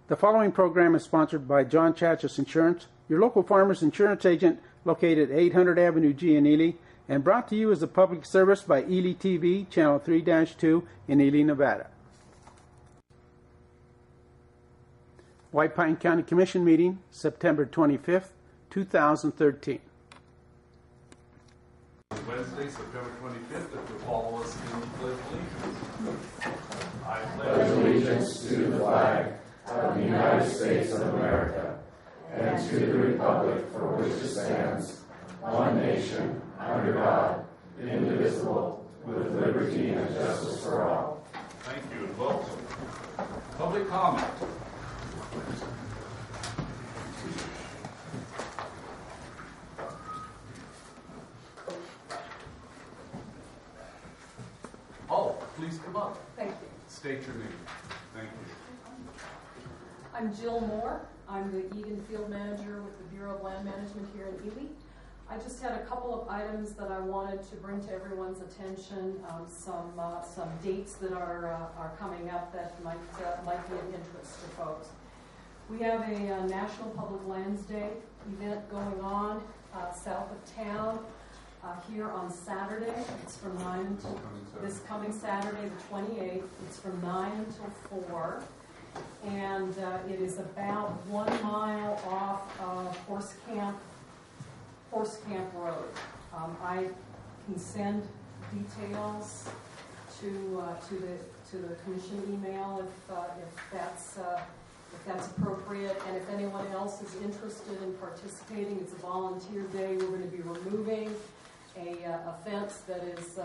The following program is sponsored by John Chachas Insurance, your local farmers insurance agent located at 800 Avenue G in Ely, and brought to you as a public service by Ely TV, Channel 3-2 in Ely, Nevada. White Pine County Commission Meeting, September 25th, 2013. Wednesday, September 25th, if you'll follow us in the Pledge of Allegiance. I pledge allegiance to the flag of the United States of America and to the republic for which it stands, one nation, under God, indivisible, with liberty and justice for all. Thank you, and welcome. Public comment. Oh, please come up. Thank you. State your name. Thank you. I'm Jill Moore. I'm the Egan Field Manager with the Bureau of Land Management here in Ely. I just had a couple of items that I wanted to bring to everyone's attention, some dates that are coming up that might be of interest to folks. We have a National Public Lands Day event going on south of town here on Saturday. It's from 9 until this coming Saturday, the 28th. It's from 9 until 4. And it is about 1 mile off of Horse Camp Road. I can send details to the commission email if that's appropriate, and if anyone else is interested in participating. It's a volunteer day. We're going to be removing a fence that is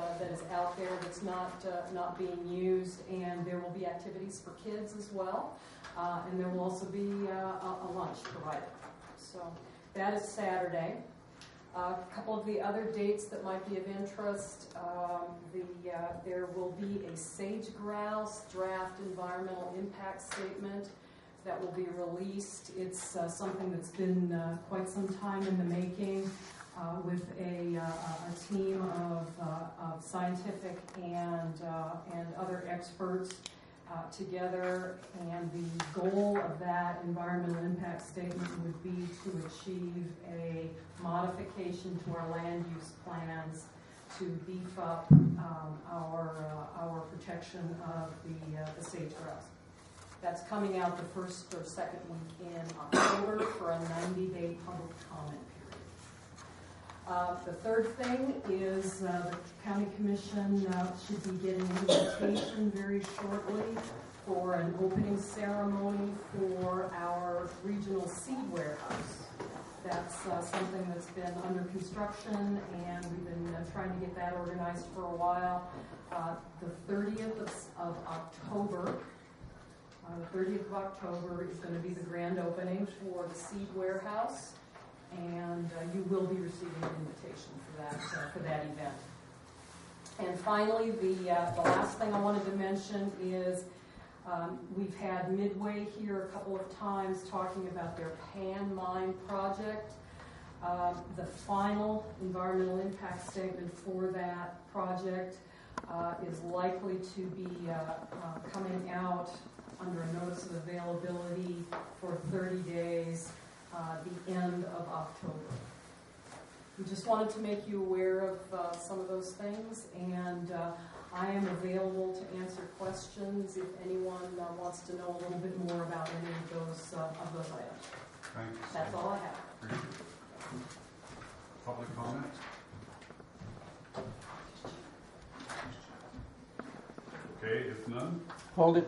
out there that's not being used, and there will be activities for kids as well, and there will also be a lunch provided. So that is Saturday. A couple of the other dates that might be of interest, there will be a sage-grouse draft environmental impact statement that will be released. It's something that's been quite some time in the making with a team of scientific and other experts together, and the goal of that environmental impact statement would be to achieve a modification to our land use plans to beef up our protection of the sage-grouse. That's coming out the first or second week in October for a 90-day public comment period. The third thing is the County Commission should be getting an invitation very shortly for an opening ceremony for our regional seed warehouse. That's something that's been under construction, and we've been trying to get that organized for a while. The 30th of October. The 30th of October is going to be the grand opening for the seed warehouse, and you will be receiving an invitation for that event. And finally, the last thing I wanted to mention is we've had Midway here a couple of times talking about their Pan Mine project. The final environmental impact statement for that project is likely to be coming out under a notice of availability for 30 days, the end of October. We just wanted to make you aware of some of those things, and I am available to answer questions if anyone wants to know a little bit more about any of those items. Thank you. That's all I have. Public comment? Okay, if none. Hold it.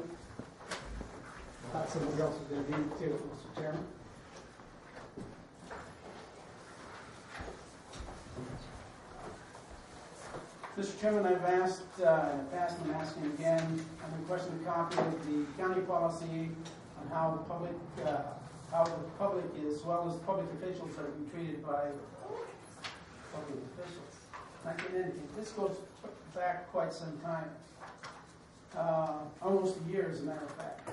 Thought somebody else was going to be too, Mr. Chairman. Mr. Chairman, I've asked in the past, and I'm asking again, I'm requesting a copy of the county policy on how the public as well as public officials are being treated by public officials. And I can indicate this goes back quite some time, almost a year as a matter of fact.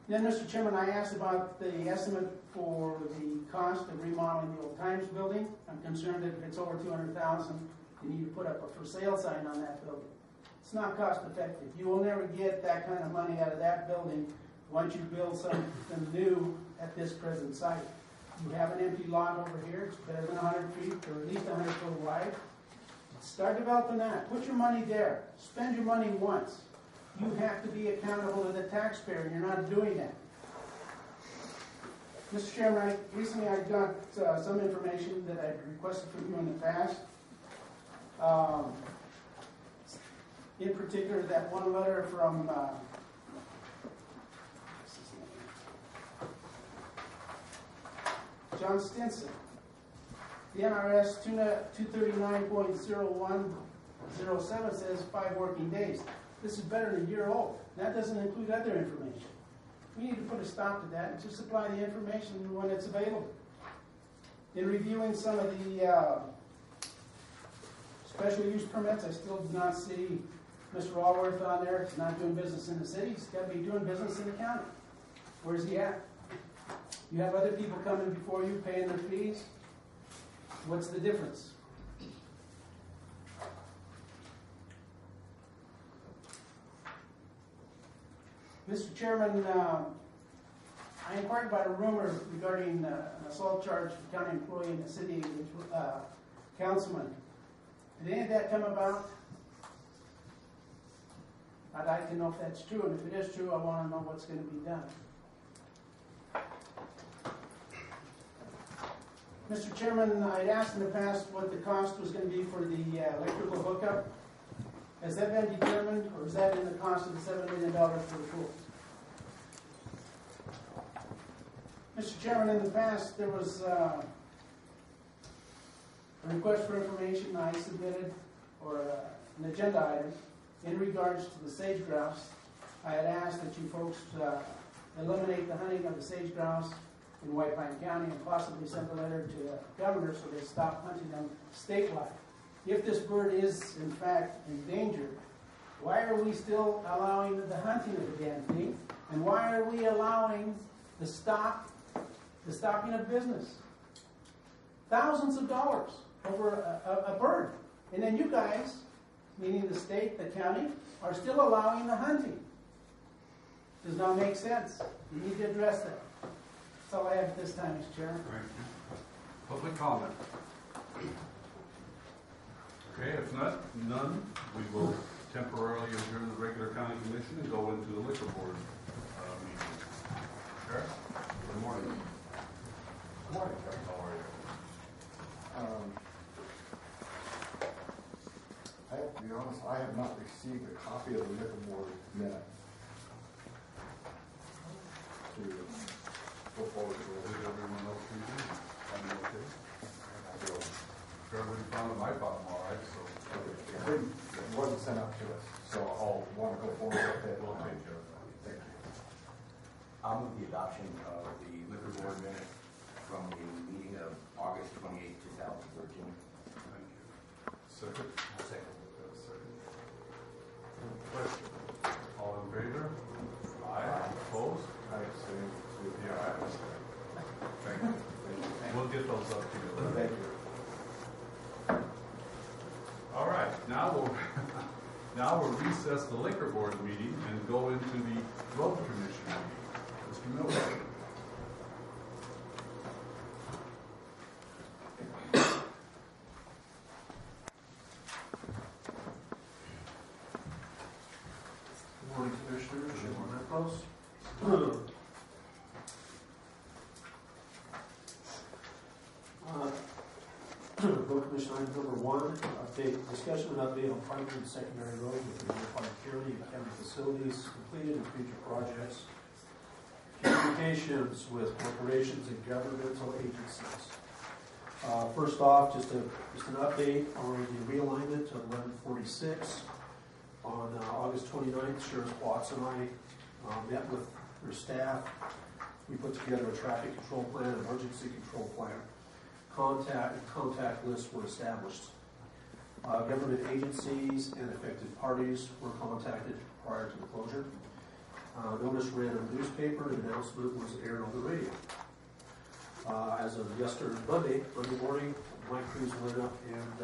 Then, Mr. Chairman, I asked about the estimate for the cost of remodeling the Old Times building. I'm concerned that if it's over $200,000, you need to put up a for sale sign on that building. It's not cost effective. You will never get that kind of money out of that building once you build something new at this present site. You have an empty lot over here, it's better than 100 feet, or at least 100 foot wide. Start developing that. Put your money there. Spend your money once. You have to be accountable to the taxpayer, and you're not doing that. Mr. Chairman, recently I got some information that I've requested from you in the past. In particular, that one letter from John Stinson. The NRS 239.0107 says 5 working days. This is better than a year old. That doesn't include other information. We need to put a stop to that and just supply the information when it's available. In reviewing some of the special use permits, I still do not see Mr. Allworth on there. He's not doing business in the city. He's got to be doing business in the county. Where's he at? You have other people coming before you paying their fees. What's the difference? Mr. Chairman, I inquired about a rumor regarding an assault charge of a county employee in the city councilman. Did any of that come about? I'd like to know if that's true, and if it is true, I want to know what's going to be done. Mr. Chairman, I'd asked in the past what the cost was going to be for the electrical hookup. Has that been determined, or is that in the cost of the $7 million for the pool? Mr. Chairman, in the past, there was a request for information I submitted, or an agenda item, in regards to the sage grouse. I had asked that you folks eliminate the hunting of the sage grouse in White Pine County and possibly send a letter to the governor so they stop hunting them statewide. If this bird is, in fact, endangered, why are we still allowing the hunting of the damn thing? And why are we allowing the stopping of business? Thousands of dollars over a bird. And then you guys, meaning the state, the county, are still allowing the hunting. Does not make sense. You need to address that. That's all I have at this time, Mr. Chairman. Thank you. Public comment. Okay, if not, none, we will temporarily adjourn the regular county commission and go into the liquor board meeting. Sheriff, good morning. Good morning, Terry. How are you? I have to be honest, I have not received a copy of the liquor board minute to go forward Did with. everyone else read it? I'm okay. So, Everybody found it, I found them all right, so it wasn't sent out to us, so I'll want to go forward with it. we'll take care of that. Thank you. I'll move the adoption of the liquor board minutes from the meeting of August 28, 2013. Thank you. Second? Second. Second. Question? All in favor? Aye. Opposed? I abstain. Yeah, I understand. Thank you. We'll get those up to you. Thank you. All right, now we'll recess the liquor board meeting and go into the road commission meeting. Mr. Miller. Good morning, Commissioners. Good morning, Nichols. Road Commission item number 1, discussion and update on primary and secondary roads within Unified County and county facilities, completed and future projects, communications with corporations and governmental agencies. First off, just an update on the realignment of 1146. On August 29th, Sheriff Watts and I met with their staff. We put together a traffic control plan, an emergency control plan. Contact lists were established. Government agencies and affected parties were contacted prior to the closure. Notice ran in the newspaper, and an announcement was aired on the radio. As of Monday morning, my crews went up and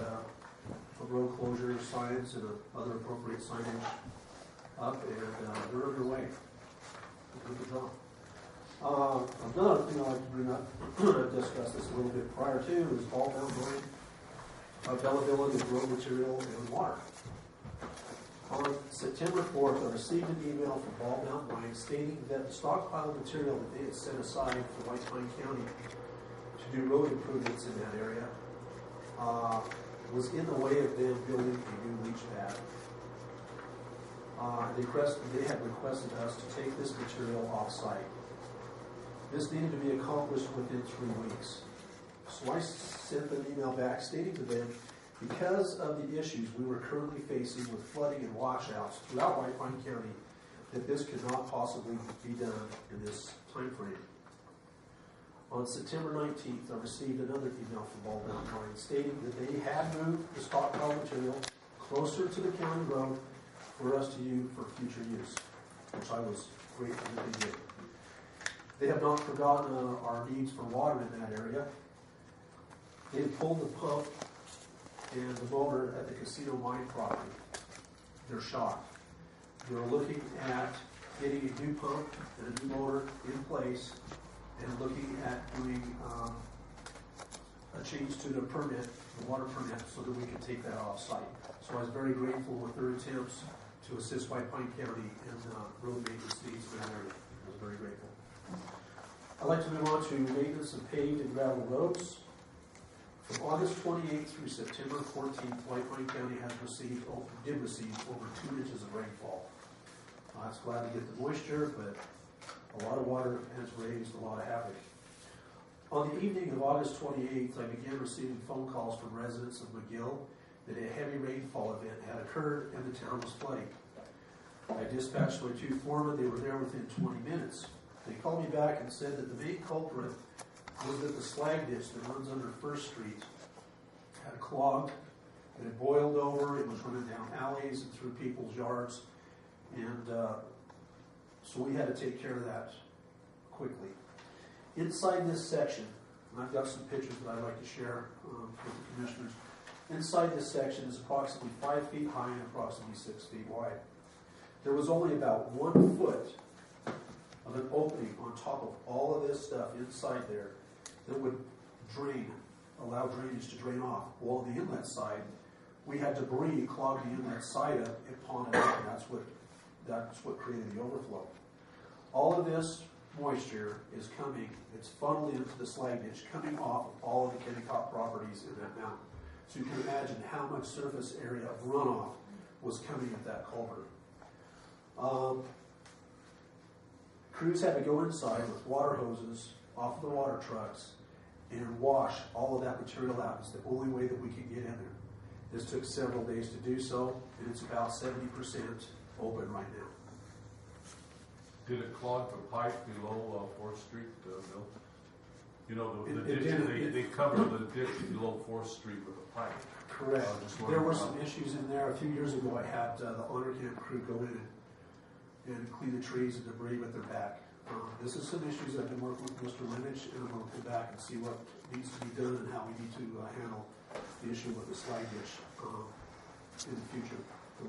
put road closure signs and other appropriate signage up, and they're underway. The job. Another thing I'd like to bring up, discuss this a little bit prior to, is ball mount availability of road material and water. On September 4th, I received an email from Ball Mountain Mine stating that the stockpile of material that they had set aside for White Pine County to do road improvements in that area was in the way of them building a new leach pad. They had requested us to take this material off-site. This needed to be accomplished within 3 weeks. So I sent an email back stating to them, because of the issues we were currently facing with flooding and washouts throughout White Pine County, that this could not possibly be done in this time frame. On September 19th, I received another email from Ball Mountain Mine stating that they had moved the stockpile material closer to the county road for us to use for future use, which I was grateful that they did. They have not forgotten our needs for water in that area. They had pulled the pump and the motor at the casino mine property. They're shocked. They're looking at getting a new pump and a new motor in place and looking at doing a change to the permit, the water permit, so that we can take that off-site. So I was very grateful with their attempts to assist White Pine County in road maintenance needs in that area. I was very grateful. I'd like to move on to maintenance of paved and gravel roads. From August 28th through September 14th, White Pine County did receive over 2 inches of rainfall. It's glad to get the moisture, but a lot of water has raised a lot of havoc. On the evening of August 28th, I began receiving phone calls from residents of McGill that a heavy rainfall event had occurred and the town was flooding. I dispatched my 2 foremen. They were there within 20 minutes. They called me back and said that the main culprit was that the slag ditch that runs under First Street had clogged, it had boiled over, it was running down alleys and through people's yards, and so we had to take care of that quickly. Inside this section, and I've got some pictures that I'd like to share with the commissioners, inside this section is approximately 5 feet high and approximately 6 feet wide. There was only about 1 foot of an opening on top of all of this stuff inside there that would allow drainage to drain off. Well, on the inlet side, we had debris clog the inlet side up and pond it out, and that's what created the overflow. All of this moisture is coming, it's funneled into the slag ditch, coming off of all of the Kennecott properties in that mountain. So you can imagine how much surface area of runoff was coming at that culvert. Crews had to go inside with water hoses off of the water trucks and wash all of that material out. It's the only way that we could get in there. This took several days to do so, and it's about 70% open right now. Did it clog the pipe below 4th Street, Bill? You know, the It ditch, they covered the ditch below 4th Street with a pipe. Correct. There were some issues in there. A few years ago, I had the honor camp crew go in and clean the trees and debris with their back. This is some issues I've been working with Mr. Linich, and I'm going to come back and see what needs to be done and how we need to handle the issue with the slag ditch in the future. The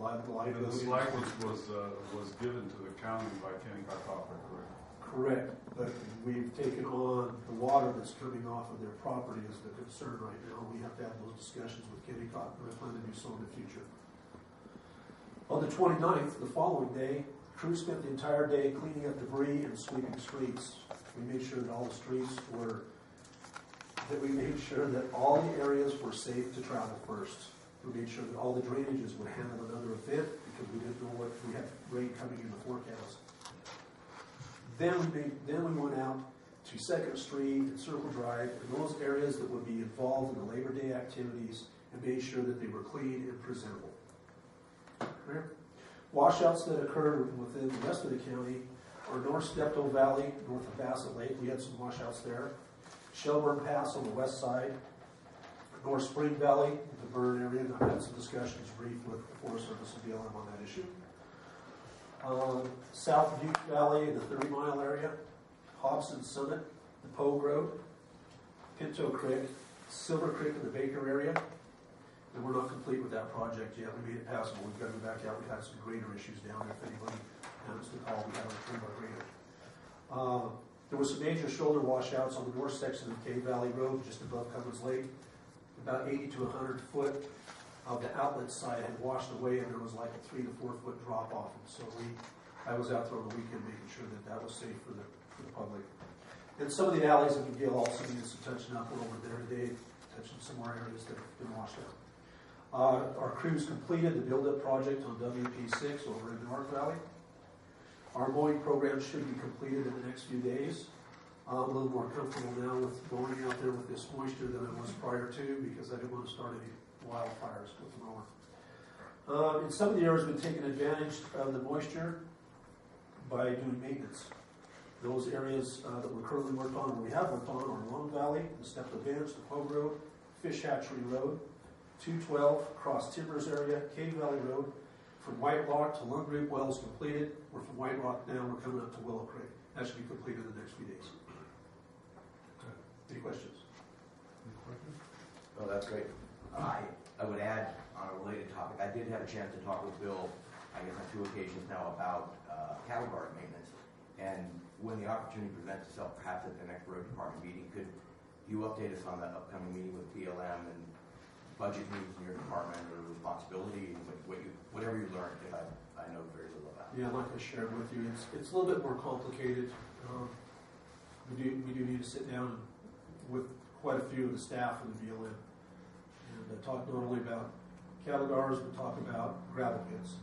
slag was given to the county by Kennecott Copper, correct? Correct, but we've taken on the water that's coming off of their property is the concern right now. We have to have those discussions with Kennecott, and I plan to do so in the future. On the 29th, the following day, crew spent the entire day cleaning up debris and sweeping streets. We made sure that all the streets we made sure that all the areas were safe to travel first. We made sure that all the drainages would handle another event because we didn't know what we had rain coming in the forecast. Then we went out to 2nd Street and Circle Drive and those areas that would be involved in the Labor Day activities and made sure that they were clean and presentable. Washouts that occurred within the rest of the county are North Steptoe Valley, north of Bassett Lake. We had some washouts there. Shelburne Pass on the west side. North Spring Valley, the Burn area, and I've had some discussions brief with the Forest Service and BLM on that issue. South Butte Valley, the 30-mile area. Hobson Summit, the Pogue Road. Pinto Creek, Silver Creek in the Baker area. And we're not complete with that project yet. We made it passable. We've got to go back out. We had some grader issues down there. If anybody happens to call, we have a 3-bar grader. There were some major shoulder washouts on the north section of Cave Valley Road, just above Cummins Lake. About 80 to 100 foot of the outlet side had washed away, and there was like a 3 to 4 foot drop off. And so I was out there on the weekend making sure that that was safe for the public. And some of the alleys in McGill also needed some touching up over there today, touching some more areas that have been washed out. Our crews completed the build-up project on WP6 over in North Valley. Our mowing program should be completed in the next few days. I'm a little more comfortable now with going out there with this moisture than I was prior to, because I didn't want to start any wildfires with the mower. In some of the areas, we've taken advantage of the moisture by doing maintenance. Those areas that we're currently working on, or we have worked on, are Long Valley, the Steptoe Bench, the Pogue Road, Fish Hatchery Road, 212, Cross Timbers area, Cave Valley Road. From White Rock to Lung Group Wells completed. We're from White Rock now, we're coming up to Willow Creek. That should be completed in the next few days. Any questions? Oh, that's great. I would add on a related topic, I did have a chance to talk with Bill, I guess on 2 occasions now, about cattle guard maintenance. And when the opportunity presents itself, perhaps at the next road department meeting, could you update us on the upcoming meeting with BLM and budget needs in your department or responsibility, and whatever you learned, if I know very little about. Yeah, like I shared with you, it's a little bit more complicated. We do need to sit down with quite a few of the staff in the BLM and talk not only about cattle guards, but talk about gravel pits.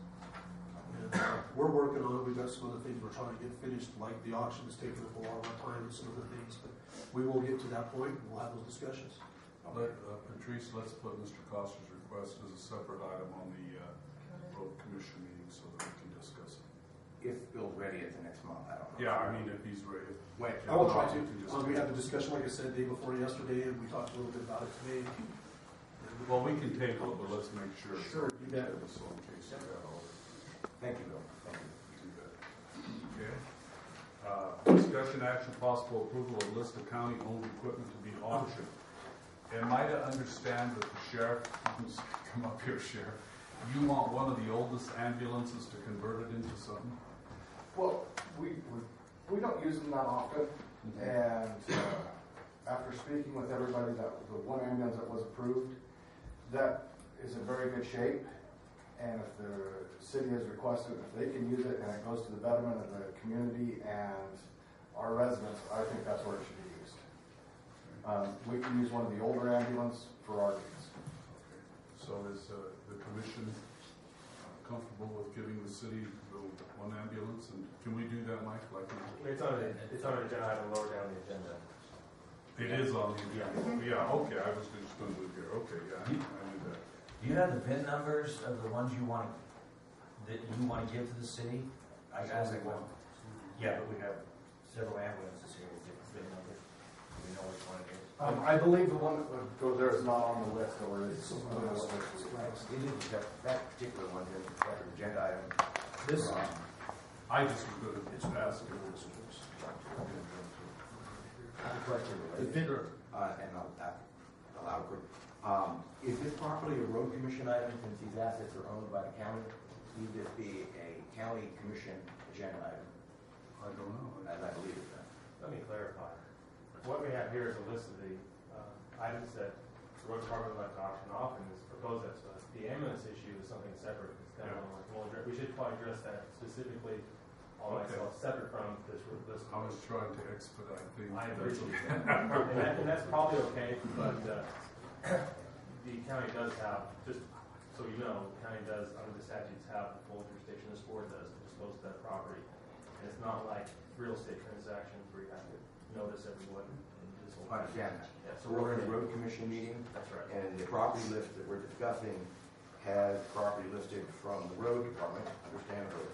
And we're working on it. We've got some other things we're trying to get finished, like the auction is taking up a lot of our time and some other things, but we will get to that point and we'll have those discussions. Patrice, let's put Mr. Costa's request as a separate item on the road commission meeting so that we can discuss it. If Bill's ready at the next month, I don't know. Yeah, I mean, if he's ready. Wait, I will try to. We had the discussion, like I said, the day before yesterday, and we talked a little bit about it today. Well, we can table it, but let's make sure. Sure, you bet. So in case you got all of thank you, Bill. Thank you. it. Okay. Discussion action possible approval of list of county-owned equipment to be auctioned. Am I to understand that the sheriff, come up here, sheriff, you want one of the oldest ambulances to convert it into something? Well, we don't use them that often, and after speaking with everybody, that the one ambulance that was approved, that is in very good shape, and if the city has requested, if they can use it and it goes to the betterment of the community and our residents, I think that's where it should be used. We can use one of the older ambulance for our needs. Okay. So is the commission comfortable with giving the city the one ambulance? And can we do that, Mike? It's on an agenda item lower down the agenda. It is on the agenda. Yeah, okay. I was just going to move here. Okay, yeah, I knew that. Do you have the VIN numbers of the ones you want to give to the city? I got one. Yeah, but we have several ambulances here with different VIN numbers. Do we know which one it is? I believe the one that would go there is not on the list, or is It is that particular one, the agenda item. This, I just was going to ask if it was. Question the related, bidder, and I'll allow quick. Is this properly a road commission item since these assets are owned by the county? Need this be a county commission agenda item, I don't know. as I believe it then? Let me clarify. What we have here is a list of the items that the road department would like to auction off and is proposed that. So the ambulance issue is something separate. It's kind of we should probably address that specifically all myself, separate from this list. I was trying to expedite things. I appreciate that. and that's probably okay, but the county does have, just so you know, the county does, under the statutes, have the full jurisdiction, this board does, to dispose of that property. And it's not like real estate transactions where you have to notice everyone. I understand that. Yeah, So we're in a road commission meeting, That's right. and the property list that we're discussing has property listed from the road department, understandably,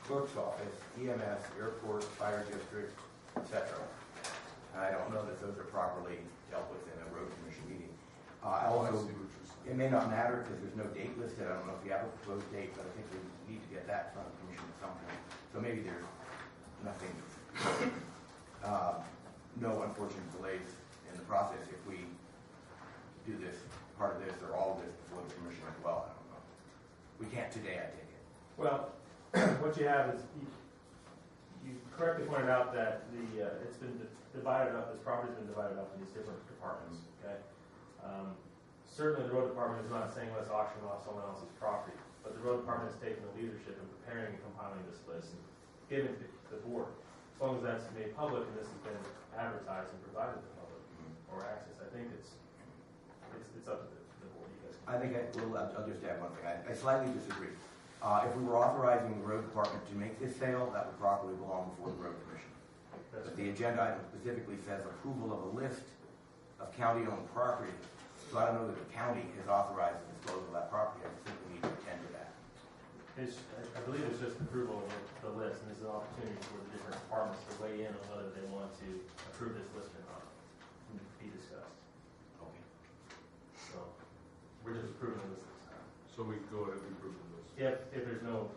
clerk's office, EMS, airport, fire district, etc. I don't know that those are properly dealt with in a road commission meeting. I Also, see what you're saying. it may not matter because there's no date listed. I don't know if we have a proposed date, but I think we need to get that from the commission at some point. So maybe there's nothing, no unfortunate delays in the process if we do this, part of this or all of this before the commission as well. I don't know. We can't today, I take it. Well, what you have is you correctly pointed out that it's been divided up, this property's been divided up in these different departments, okay? Certainly the road department is not saying let's auction off someone else's property, but the road department has taken the leadership in preparing and compiling this list and giving it to the board. As long as that's made public and this has been advertised and provided to the public or access, I think it's up to the board, you guys. I think I'll just add one thing. I slightly disagree. If we were authorizing the road department to make this sale, that would properly belong before the road commission. But the agenda item specifically says approval of a list of county-owned property. So I don't know that the county has authorized the disposal of that property. I think we need to attend to that. I believe it's just approval of the list, and this is an opportunity for the different departments to weigh in on whether they want to approve this list or not, and be discussed. Okay. So, we're just approving the list this time. So we can go ahead and approve the list. If there's no,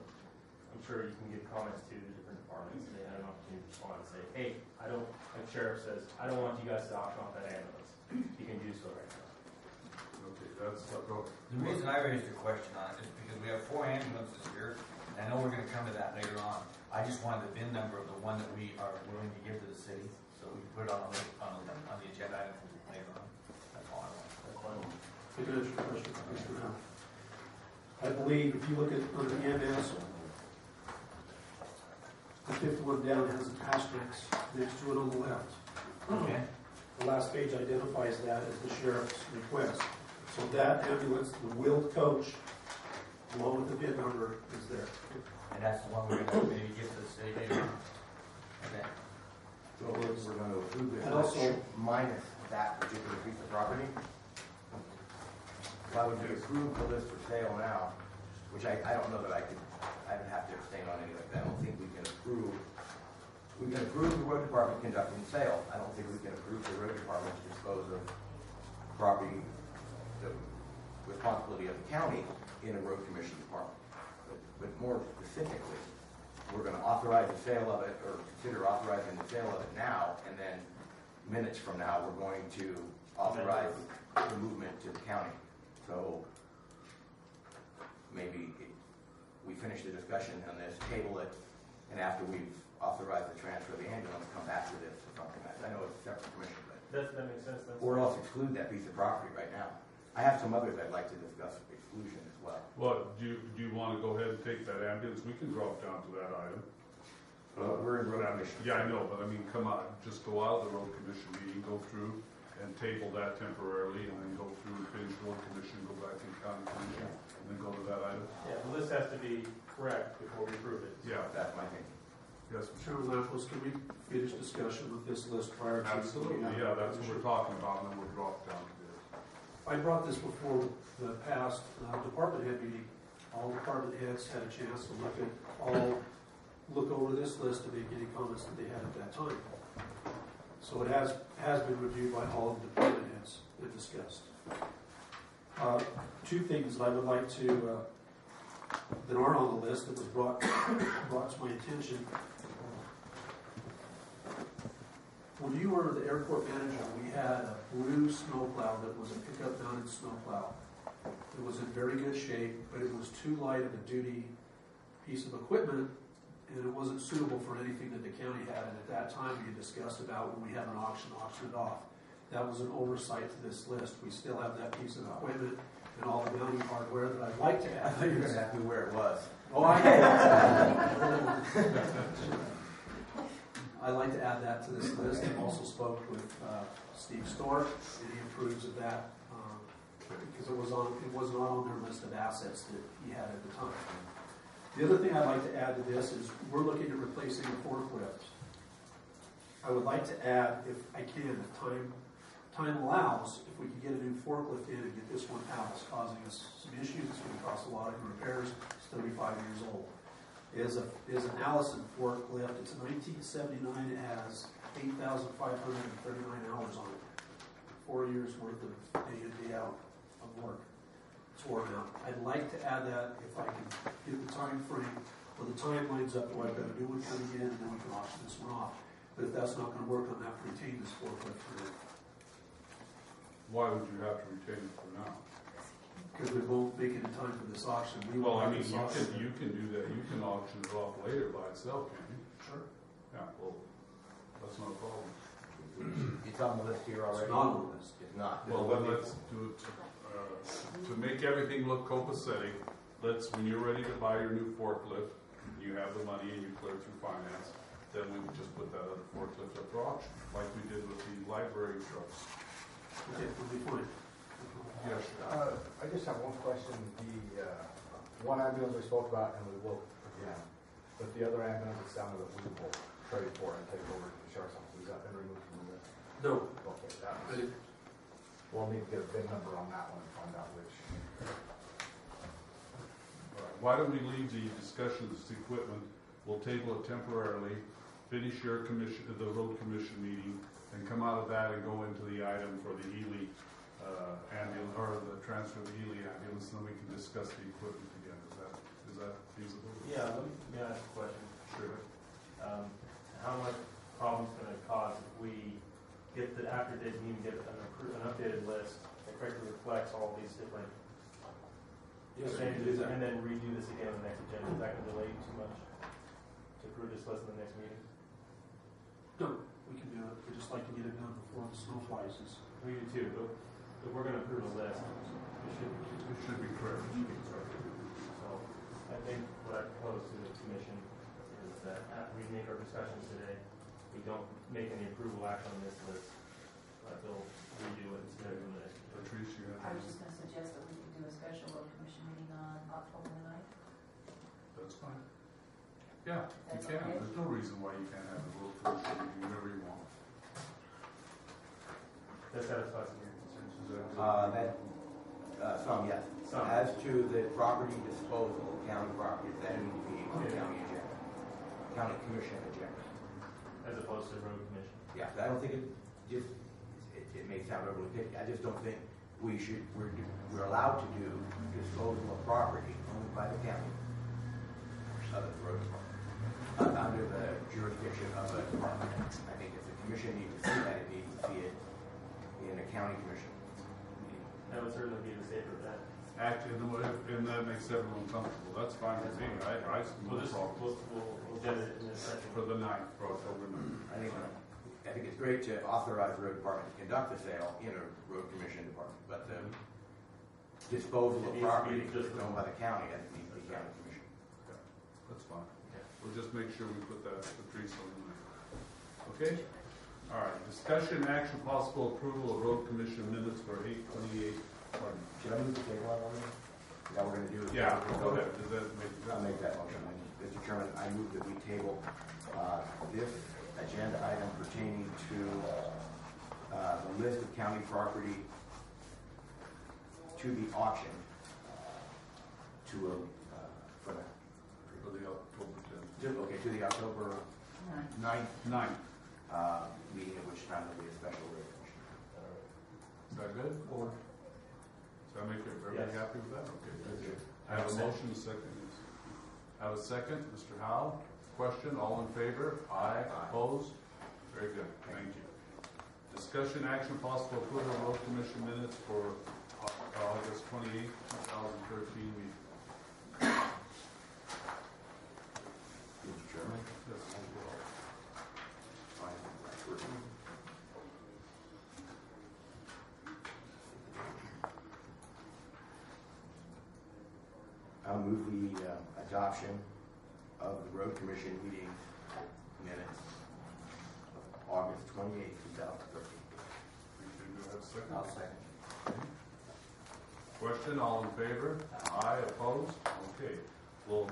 I'm sure you can give comments to the different departments, and they have an opportunity to respond and say, hey, like Sheriff says, I don't want you guys to auction off that ambulance. You can do so right now. Okay, that's, go. The reason I raised a question on it is because we have 4 ambulances here, and I know we're gonna come to that later on. I just wanted the VIN number of the one that we are willing to give to the city, so we can put it on the agenda item later on. That's all I want. That's fine. Can I ask you a question, Commissioner Howe? I believe if you look at under the MS, the 5th one down has an asterisk next to it on the left. Okay. The last page identifies that as the sheriff's request. So that ambulance, the wheeled coach, along with the VIN number, is there. And that's the one we're gonna maybe give to the city later on. Okay. So we're going to approve this And list also- minus that particular piece of property. Why would we approve the list for sale now, which I don't know that I would have to abstain on any of that. I don't think we can approve the road department conducting the sale. I don't think we can approve the road department to dispose of property, the responsibility of the county in a road commission department. But more specifically, we're going to authorize the sale of it, or consider authorizing the sale of it now, and then minutes from now, we're going to authorize the movement to the county. So maybe we finish the discussion on this, table it, and after we've authorized the transfer of the ambulance, come back to this or something like that. I know it's a separate commission, but That makes sense. or else exclude that piece of property right now. I have some others I'd like to discuss exclusion as well. Well, do you want to go ahead and take that ambulance? We can drop down to that item. We're in road commission. Yeah, I know, but I mean, come on, just go out of the road commission meeting, go through and table that temporarily, and then go through and finish road commission, go back to county commission, and then go to that item. Yeah, the list has to be correct before we approve it. Yeah, That's my thinking. yes, Chairman Lapos, can we finish discussion with this list prior to? absolutely, yeah, that's what we're talking about, and then we'll drop down to this. I brought this before the past department head meeting. All department heads had a chance to look over this list and make any comments that they had at that time. So it has been reviewed by all of the department heads and discussed. 2 things that I would like to, that aren't on the list that was brought to my attention. When you were the airport manager, we had a blue snowplow that was a pickup mounted snowplow. It was in very good shape, but it was too light of a duty piece of equipment, and it wasn't suitable for anything that the county had. And at that time, we had discussed about when we have an auction it off. That was an oversight to this list. We still have that piece of equipment and all the mounting hardware that I'd like to I add. thought you were going to ask me where it was. Oh, I know. I'd like to add that to this list. I also spoke with Steve Stork, and he approves of that because it was not on their list of assets that he had at the time. The other thing I'd like to add to this is we're looking at replacing a forklift. I would like to add, if I can, if time allows, if we could get a new forklift in and get this one out. It's causing us some issues. It's going to cost a lot of repairs. It's 35 years old. It is an Allison forklift. It's a 1979. It has 8,539 hours on it. 4 years worth of day in, day out of work. It's worn out. I'd like to add that if I can get the time frame or the time lines up where I've got a new one coming in and then we can auction this one off. But if that's not going to work, I'm going to have to retain this forklift for now. Why would you have to retain it for now? Because we won't make it in time for this auction. Well, I mean, you can do that, you can auction it off later by itself, can't you? Sure. Yeah, well, that's not a problem. It's on the list here already? It's not on the list. It's not. Well, then let's do it, to make everything look copacetic, when you're ready to buy your new forklift, you have the money and you clear through finance, then we would just put that other forklift up for auction, like we did with the library trucks. Okay, we'll be fine. Yes. I just have one question. The one ambulance we spoke about, and we will again, but the other ambulance is down to the we will trade for and take over to the sheriff's office. Has that been removed from the list? No. Okay, that was, we'll need to get a VIN number on that one and find out which. All right, why don't we leave the discussion of this equipment, we'll table it temporarily, finish the road commission meeting, and come out of that and go into the item for the Ely ambulance, or the transfer of the Ely ambulance, and then we can discuss the equipment again. Is that feasible? Yeah, let me ask a question. Sure. How much problem's gonna cause if we get after they even get an updated list that correctly reflects all these different changes, and then redo this again on the next agenda? Is that gonna delay you too much to approve this list in the next meeting? No, we can do it. We just like to get it done before the snow flies. We do too, but if we're gonna approve a list, It should be correct. So I think what I propose to the commission is that after we make our discussions today, we don't make any approval action on this list. They'll redo it instead of doing it. Patrice, you I have was just gonna suggest that we could do a special road commission meeting on October the 9th. That's fine. Yeah, you That's can. okay. There's no reason why you can't have a road commission meeting whenever you want. That satisfies your concerns. Is that Some, yes. Some. As to the property disposal, county property, that need to be on the county agenda, county commission agenda. As opposed to road commission. Yeah, I don't think it may sound overly picky, I just don't think we're allowed to do disposal of property owned by the county, of the road department, under the jurisdiction of the department. I think if the commission needs to see that, it needs to see it in a county commission meeting. That would certainly be the safer bet. Actually, and that makes everyone comfortable. That's fine with me. I see no problem. We'll get it in this section. For the 9th, for October 9th. I think it's great to authorize the road department to conduct the sale in a road commission department, but the disposal of property owned by the county, I think needs to be county commission. Okay, that's fine. We'll just make sure we put that Patrice on the 9th. Okay? All right, discussion, action, possible approval of road commission minutes for 8/28. Pardon. Should I move the table out on this? Is that what we're going to do? Yeah, go ahead. Does that make I'll make that motion. Mr. Chairman, I move that we table this agenda item pertaining to the list of county property to be auctioned to for the October 10th? to the October 9th 9th. meeting, at which time there'll be a special road commission. Is that good? Or does that make everybody Yes. happy with that? Okay. Good. I have a motion, a second. I have a second. Mr. Howell, question, all in favor? Aye. Opposed? Very good, thank you. Discussion, action, possible approval of road commission minutes for August 28th, 2013 meeting. Mr. Chairman? Yes, I'll move the adoption of the road commission meeting minutes of August 28th, 2013. do you have a second? I'll second. Question, all in favor? Aye, opposed? Okay. We'll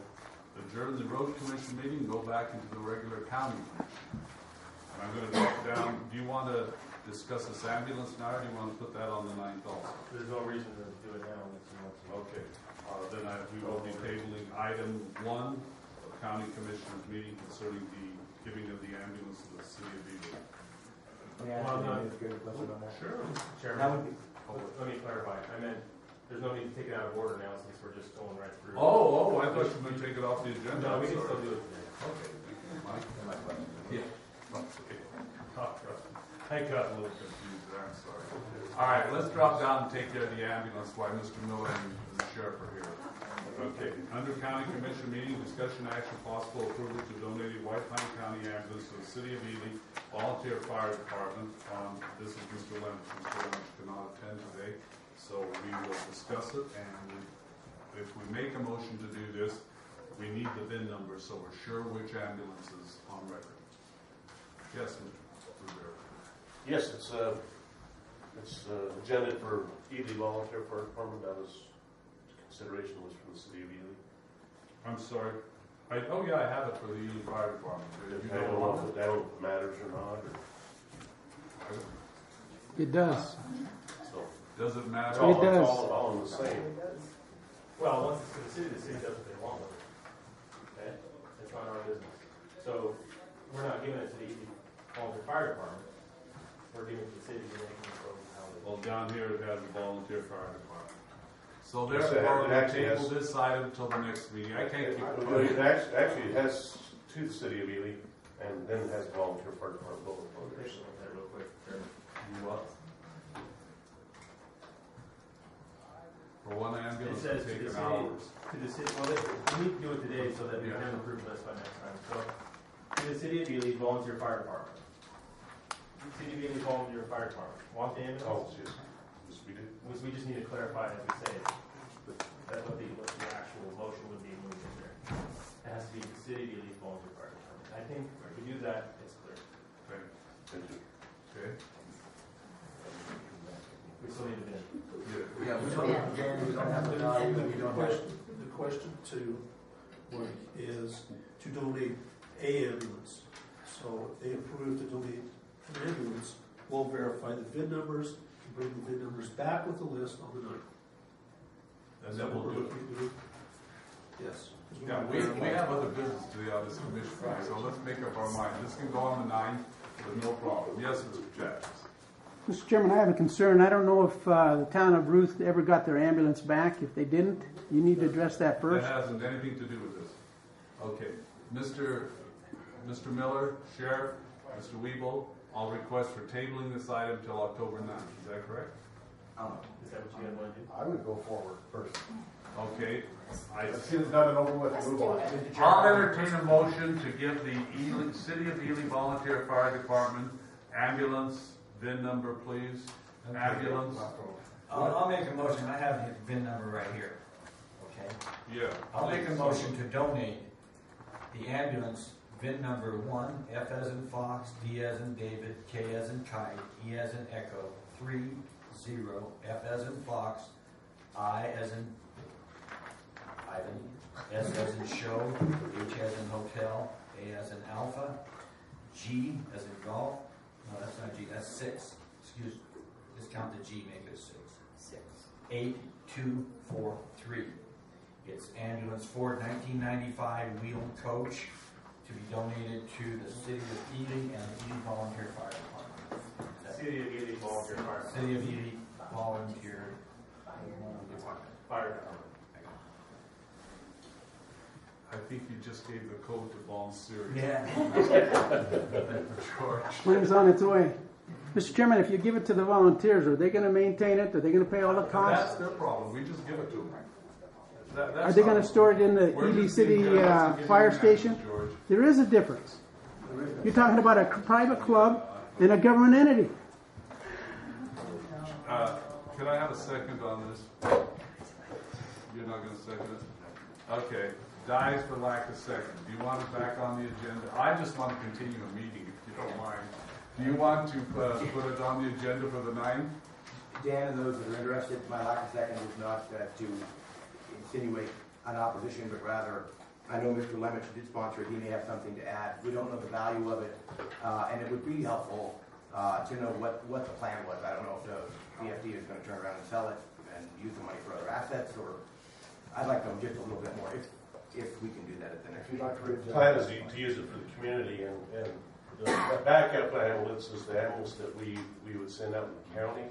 adjourn the road commission meeting, go back into the regular county commission. And I'm going to drop down, do you want to discuss this ambulance now, or do you want to put that on the 9th also? There's no reason to do it now unless you want to. Okay. Then we will be tabling item 1 of county commissioners meeting concerning the giving of the ambulance to the city of Beaver. May I ask Well, an no. administrative question on that? Sure. That Chairman, would be, let me clarify. I meant, there's no need to take it out of order now since we're just going right through. Oh, I thought you were going to take it off the agenda. No, we can Sorry. still do it today. Okay, thank you. Mike? my question. Yeah. Okay. I got a little confused there, I'm sorry. All right, let's drop down and take care of the ambulance while Mr. Miller and the sheriff are here. Okay, under county commission meeting, discussion action possible approval to donate a White Pine County ambulance to the city of Ely volunteer fire department. This is Mr. Lemons. Mr. Lemons cannot attend today, so we will discuss it, and if we make a motion to do this, we need the VIN number so we're sure which ambulance is on record. Yes, Mr. Rivera. Yes, it's agenda for Ely Volunteer Fire Department. That was consideration was from the city of Ely. I'm sorry. I have it for the Ely Fire Department. I don't know if that matters or not. It does. So Does it matter? It does. It's all in the same. Well, once it's to the city does what they want with it. Okay? It's not our business. So we're not giving it to the Ely Volunteer Fire Department. We're giving it to the city to make control of how they. Well, down here it has a volunteer fire department. So Yes, therefore, it we'll actually table has- this item until the next meeting. I can't keep. It actually it has to the city of Ely, and then it has volunteer fire department both Take voters. a look at it real quick. You what? For one It ambulance says to to take the an city, hour. to the city, well, we need to do it today so that we Yeah. can approve this by next time. So, to the city of Ely Volunteer Fire Department. City of Ely Volunteer Fire Department. Want the ambulance? Oh, yes, yes, we do. We just need to clarify as we say it. That's what the actual motion would be when we get there. It has to be the city of Ely Volunteer Fire Department. I think if we do that, it's clear. Okay. Thank you. Okay. We still need to bid. Yeah, we don't have the value, we don't have. The question to Mike is to donate a ambulance. So if they approve to donate an ambulance, we'll verify the VIN numbers and bring the VIN numbers back with the list on the 9th. And then we'll do it. Yes. Yeah, we have other business to do on this commission, so let's make up our mind. This can go on the 9th with no problem. Yes, Mr. Jackson. Mr. Chairman, I have a concern. I don't know if the town of Ruth ever got their ambulance back. If they didn't, you need to address that That first. hasn't anything to do with this. Okay. Mr. Miller, Sheriff, Mr. Weeble, I'll request for tabling this item till October 9th. Is that correct? Is that what you guys want to do? I would go forward first. Okay. Let's get it done and over with and move on. I'll entertain a motion to give the City of Ely Volunteer Fire Department ambulance VIN number, please. Ambulance. I'll make a motion, I have the VIN number right here, okay? Yeah. I'll make a motion to donate the ambulance VIN number 1, F as in Fox, D as in David, K as in Kite, E as in Echo, 30, F as in Fox, I as in Ivan, S as in show, H as in hotel, A as in alpha, G as in golf, no, that's not G, that's 6, excuse me, just count the G, make it 6. 8243. It's ambulance Ford 1995 wheeled coach to be donated to the city of Ely and the Ely Volunteer Fire Department. City of Ely Volunteer Fire Department. City of Ely Volunteer Department. Fire Department. I think you just gave the code to Ball Series. Yeah. George. Plans on its way. Mr. Chairman, if you give it to the volunteers, are they going to maintain it? Are they going to pay all the That's costs? their problem. We just give it to them. That's Are they going to store it in the We're Ely just City giving them fire the station? message, George. There is a difference. You're talking about a private club and a government entity. Can I have a second on this? You're not going to second it? Okay. Dies for lack of second. Do you want it back on the agenda? I just want to continue a meeting, if you don't mind. Do you want to put it on the agenda for the 9th? Dan and those that are interested, my lack of second is not to insinuate an opposition, but rather, I know Mr. Lemich did sponsor it, he may have something to add. We don't know the value of it, and it would be helpful to know what the plan was. I don't know if the VFD is going to turn around and sell it and use the money for other assets, or I'd like to know just a little bit more, if we can do that at the next meeting. The plan is to use it for the community, and the backup ambulance is the ambulance that we would send out in the county,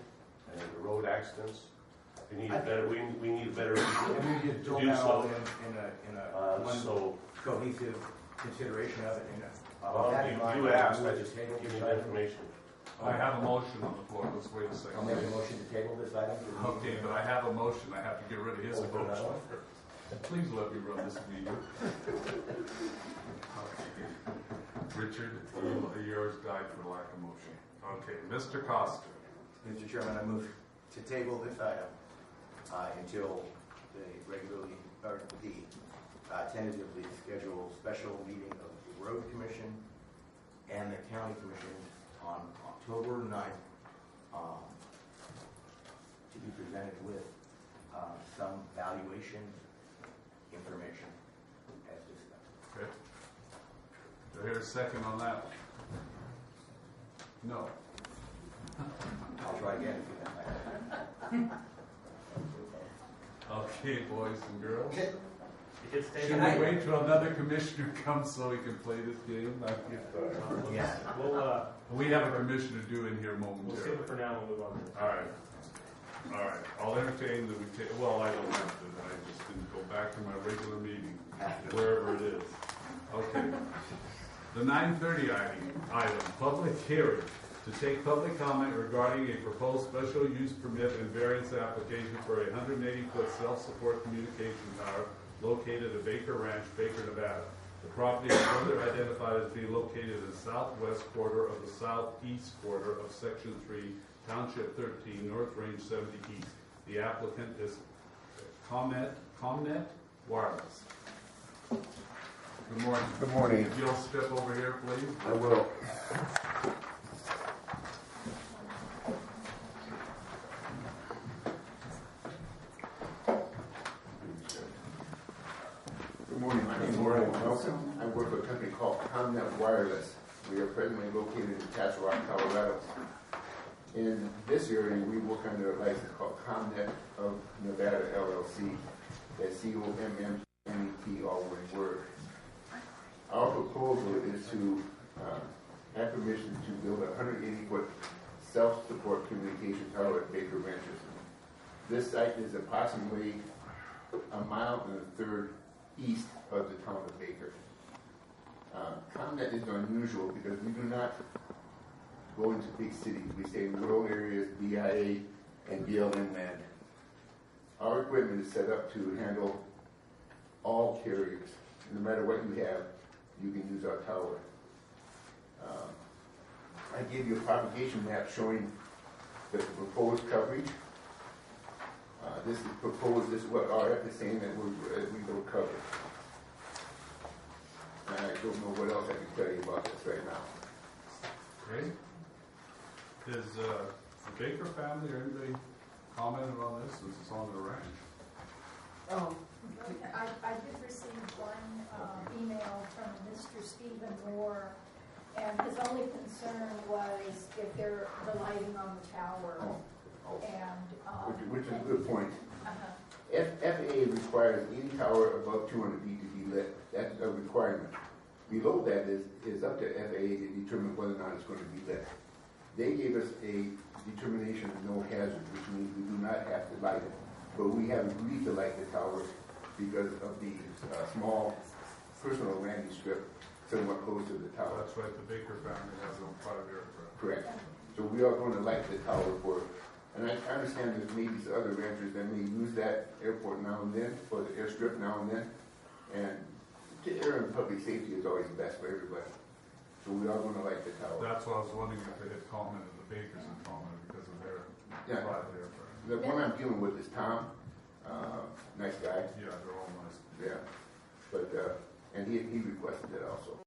and the road accidents. We need a better, we need a better. And we just to throw do that all so. in a one So, cohesive consideration of it. you asked, I just gave you the information. I have a motion on the floor, let's wait a second. I'll make a motion to table this item. Okay, but I have a motion, I have to get rid of his motion. Please let me run this meeting. Richard, yours died for lack of motion. Okay, Mr. Costa. Mr. Chairman, I move to table this item until the regularly, or the tentatively scheduled special meeting of the Road Commission and the County Commission on October 9th to be presented with some valuation information as discussed. Okay. Do I hear a second on that? No. I'll try again if you don't like. Okay, boys and girls. It gets Should taken. we wait till another commissioner comes so we can play this game? Yeah. We have a commissioner due in here We'll skip momentarily. it for now and move on. All right. All right. I'll entertain that we take, well, I don't have to. I just didn't go back to my regular meeting, wherever it is. Okay. The 9:30 item, public hearing. To take public comment regarding a proposed special use permit and variance application for a 180-foot self-support communication tower located at Baker Ranch, Baker, Nevada. The property is further identified as being located in the southwest quarter of the southeast quarter of Section 3, Township 13, North Range 70 East. The applicant is ComNet Wireless. Good morning. Good morning. If you'll step over here, please. I will. Good morning, my name is Warren Nelson. I work for a company called ComNet Wireless. We are presently located in Castle Rock, Colorado. In this area, we work under a license called ComNet of Nevada LLC. That's COMMNET, all one word. Our proposal is to have permission to build a 180-foot self-support communication tower at Baker Ranches. This site is approximately a mile and a third east of the town of Baker. ComNet is unusual because we do not go into big cities. We stay in rural areas, BIA, and BLM land. Our equipment is set up to handle all carriers. No matter what you have, you can use our tower. I gave you a propagation map showing the proposed coverage. This is proposed, this is what RF is saying that we go cover. And I don't know what else I can tell you about this right now. Okay. Is the Baker family or anybody commented on this since it's on the ranch? Oh, I did receive one email from Mr. Stephen Moore, and his only concern was if they're the lighting on the tower. And Which is a good point. uh-huh. FAA requires any tower above 200 feet to be lit. That's a requirement. Below that is up to FAA to determine whether or not it's going to be lit. They gave us a determination of no hazard, which means we do not have to light it. But we have agreed to light the tower because of the small personal landing strip somewhat close to the tower. That's right, the Baker family has their own private aircraft. Correct. So we are going to light the tower for, and I understand there's maybe some other ranchers that may use that airport now and then, or the airstrip now and then. And to err in public safety is always best for everybody. So we are going to light the tower. That's why I was wondering if they had commented, the Bakers had commented because of their private aircraft. The one I'm dealing with is Tom. Nice guy. Yeah, they're all nice. Yeah. But, and he requested it also.